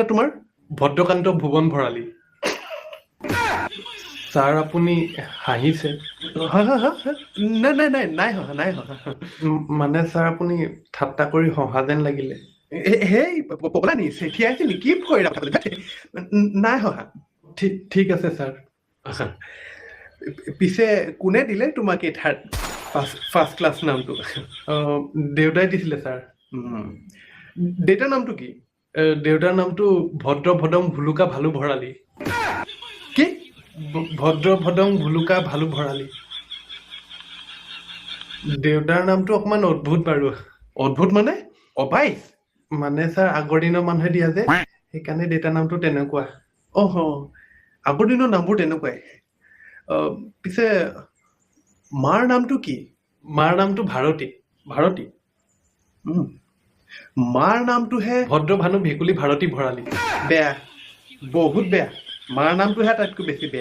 তোমাৰ ভদ্ৰকান্ত ভুৱন ভৰালী ছাৰ আপুনি হাঁহিছে হয় হয় হয় নাই নাই নাই নাই হহা নাই হহা মানে ছাৰ আপুনি ঠাট্টা কৰি হহা যেন লাগিলে হেই পগলা নি চেঠিয়াই আছে নি কি কৰিলা নাই হহা ঠিক আছে ছাৰ পিছে কোনে দিলে তোমাক এই ফাৰ্ষ্ট ক্লাছ নামটো দেউতাই দিছিলে ছাৰ দেউতাৰ নামটো কি দেউতাৰ নামটো ভদ্ৰ ভদং ভুলুকা ভালু ভৰালী কি ভদ্ৰ ভদং ভুলুকা ভালু ভৰালী দেউতাৰ নামটো অকমান অদ্ভুত বাৰু অদ্ভুত মানে অবাইচ মানে ছাৰ আগৰ দিনৰ মানুহে দিয়া যে সেইকাৰণে দেউতাৰ নামটো তেনেকুৱা অহ আগৰ দিনৰ নামবোৰ তেনেকুৱাই পিছে মাৰ নামটো কি মাৰ নামটো ভাৰতী ভাৰতী মাৰ নামটোহে ভদ্ৰ ভানু ভেকুলী ভাৰতী ভৰালী বেয়া বহুত বেয়া মাৰ নামটোহে আটাইতকৈ বেছি বেয়া